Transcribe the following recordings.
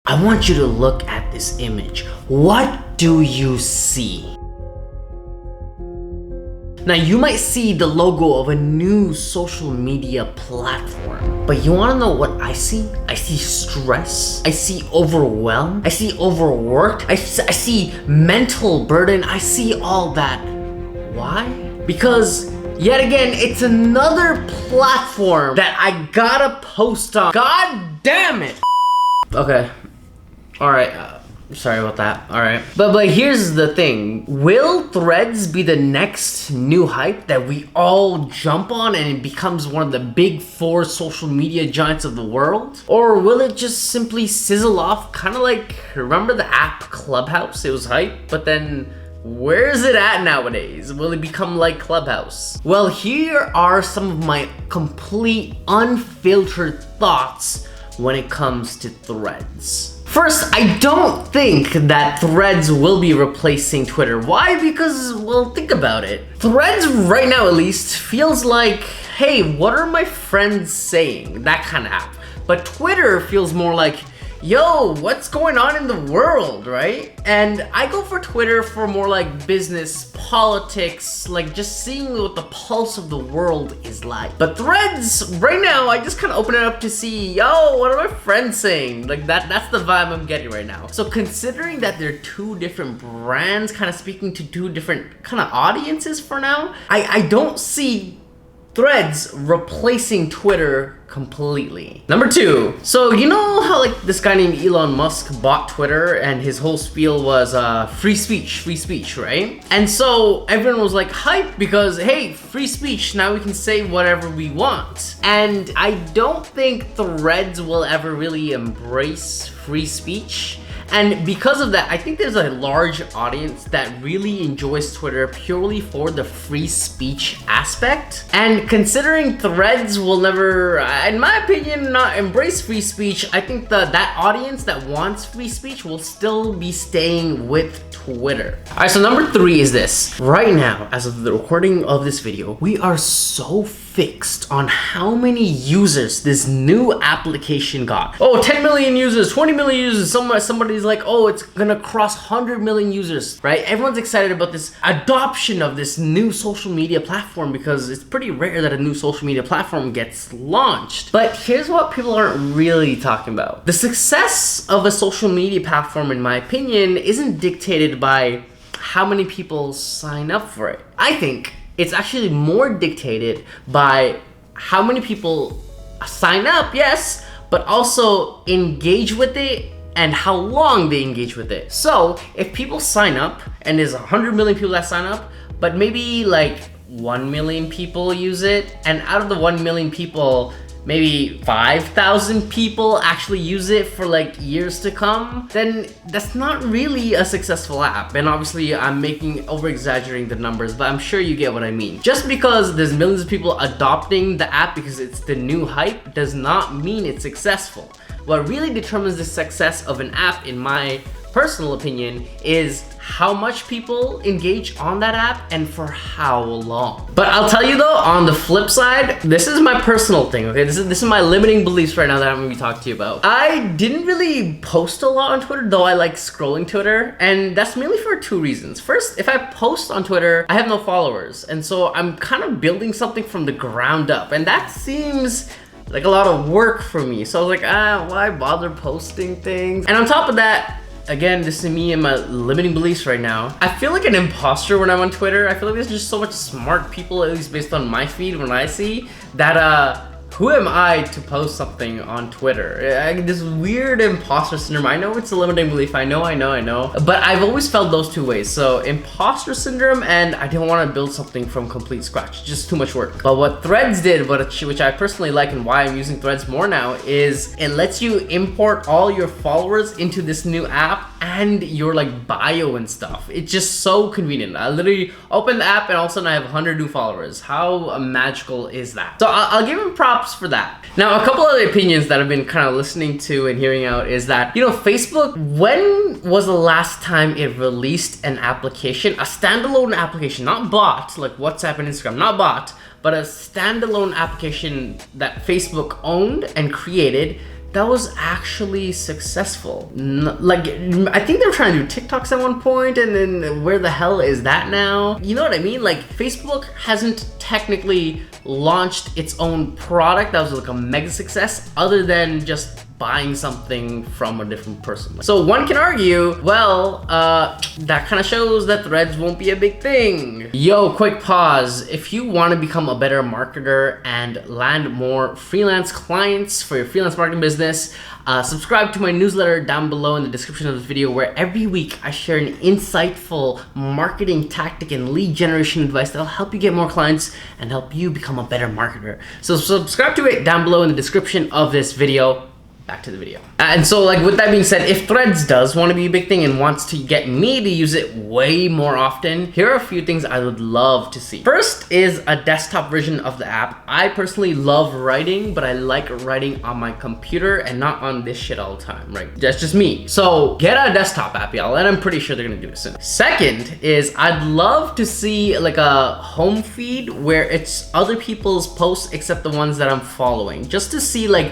I want you to look at this image. What do you see? Now you might see the logo of a new social media platform, but you wanna know what I see? I see stress, I see overwhelm, I see overworked, I see mental burden, I see all that. Why? Because yet again, it's another platform that I gotta post on. God damn it! Okay, alright. Sorry about that. Alright. But here's the thing. Will Threads be the next new hype that we all jump on and it becomes one of the big 4 social media giants of the world? Or will it just simply sizzle off, kind of like, remember the app Clubhouse? It was hype, but then where is it at nowadays? Will it become like Clubhouse? Well, here are some of my complete unfiltered thoughts when it comes to Threads. First, I don't think that Threads will be replacing Twitter. Why? Because, well, think about it. Threads right now at least feels like, hey, what are my friends saying? That kind of app. But Twitter feels more like, yo, what's going on in the world, right? And I go for Twitter for more like business, politics, like just seeing what the pulse of the world is like. But Threads, right now, I just kind of open it up to see, yo, what are my friends saying? Like that's the vibe I'm getting right now. So considering that they're 2 different brands kind of speaking to 2 different kind of audiences for now, I don't see Threads replacing Twitter completely. Number 2, so you know how like this guy named Elon Musk bought Twitter and his whole spiel was free speech, right? And so everyone was like hype because hey, free speech, now we can say whatever we want. And I don't think Threads will ever really embrace free speech. And because of that, I think there's a large audience that really enjoys Twitter purely for the free speech aspect. And considering Threads will never, in my opinion, not embrace free speech, I think that audience that wants free speech will still be staying with Twitter. Alright, so number 3 is this. Right now, as of the recording of this video, we are so fixed on how many users this new application got. Oh, 10 million users, 20 million users. Somebody's like, oh, it's gonna cross 100 million users, right? Everyone's excited about this adoption of this new social media platform because it's pretty rare that a new social media platform gets launched. But here's what people aren't really talking about. The success of a social media platform, in my opinion, isn't dictated by how many people sign up for it. I think it's actually more dictated by how many people sign up, yes, but also engage with it and how long they engage with it. So if people sign up and there's 100 million people that sign up, but maybe like 1 million people use it, and out of the 1 million people, maybe 5,000 people actually use it for like years to come, then that's not really a successful app. And obviously I'm over-exaggerating the numbers, but I'm sure you get what I mean. Just because there's millions of people adopting the app because it's the new hype does not mean it's successful. What really determines the success of an app, in my personal opinion, is how much people engage on that app and for how long. But I'll tell you though, on the flip side, this is my personal thing, okay? This is my limiting beliefs right now that I'm gonna be talking to you about. I didn't really post a lot on Twitter, though I like scrolling Twitter, and that's mainly for 2 reasons. First, if I post on Twitter, I have no followers, and so I'm kind of building something from the ground up, and that seems like a lot of work for me. So I was like, why bother posting things? And on top of that, again, this is me and my limiting beliefs right now, I feel like an imposter when I'm on Twitter. I feel like there's just so much smart people, at least based on my feed when I see, that who am I to post something on Twitter? This weird imposter syndrome. I know it's a limiting belief. I know. But I've always felt those 2 ways. So imposter syndrome, and I don't want to build something from complete scratch. Just too much work. But what Threads did, which I personally like and why I'm using Threads more now, is it lets you import all your followers into this new app and your like bio and stuff. It's just so convenient. I literally open the app and all of a sudden I have 100 new followers. How magical is that? So I'll give him props for that. Now, a couple other opinions that I've been kind of listening to and hearing out is that, you know, Facebook, when was the last time it released an application, a standalone application, not bot, like WhatsApp and Instagram, not bot, but a standalone application that Facebook owned and created that was actually successful. Like, I think they were trying to do TikToks at one point, and then where the hell is that now? You know what I mean? Like, Facebook hasn't technically launched its own product that was like a mega success other than just buying something from a different person. So one can argue, well, that kind of shows that Threads won't be a big thing. Yo, quick pause. If you want to become a better marketer and land more freelance clients for your freelance marketing business, subscribe to my newsletter down below in the description of this video, where every week I share an insightful marketing tactic and lead generation advice that'll help you get more clients and help you become a better marketer. So subscribe to it down below in the description of this video. Back to the video. And so, like, with that being said, if Threads does want to be a big thing and wants to get me to use it way more often, here are a few things I would love to see. First is a desktop version of the app. I personally love writing, but I like writing on my computer and not on this shit all the time, right? That's just me. So get a desktop app, y'all, and I'm pretty sure they're gonna do it soon. Second is I'd love to see like a home feed where it's other people's posts except the ones that I'm following, just to see like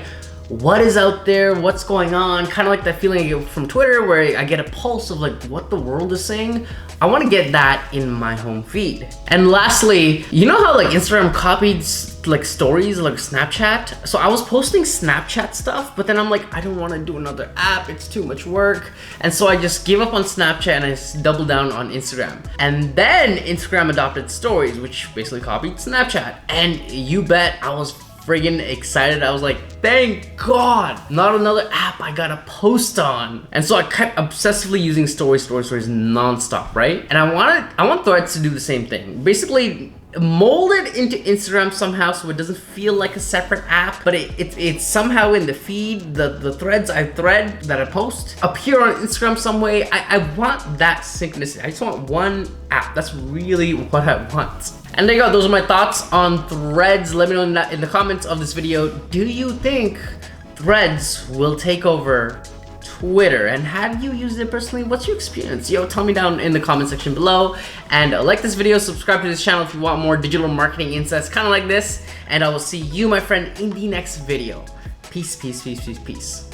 what is out there, what's going on, kind of like that feeling I get from Twitter where I get a pulse of like what the world is saying. I want to get that in my home feed. And lastly, you know how like Instagram copied like stories like Snapchat? So I was posting Snapchat stuff, but then I'm like, I don't want to do another app, it's too much work. And so I just gave up on Snapchat and I doubled down on Instagram. And then Instagram adopted stories, which basically copied Snapchat. And you bet I was friggin' excited. I was like, thank God, not another app I gotta post on. And so I kept obsessively using stories nonstop, right? And I want Threads to do the same thing. Basically, mold it into Instagram somehow so it doesn't feel like a separate app, but it's somehow in the feed. The threads I thread that I post appear on Instagram some way. I want that synchronicity. I just want one app. That's really what I want. And there you go. Those are my thoughts on Threads. Let me know in the comments of this video. Do you think Threads will take over Twitter, and have you used it personally? What's your experience? Yo, tell me down in the comment section below, and like this video, subscribe to this channel if you want more digital marketing insights kind of like this, and I will see you, my friend, in the next video. Peace, peace, peace, peace, peace.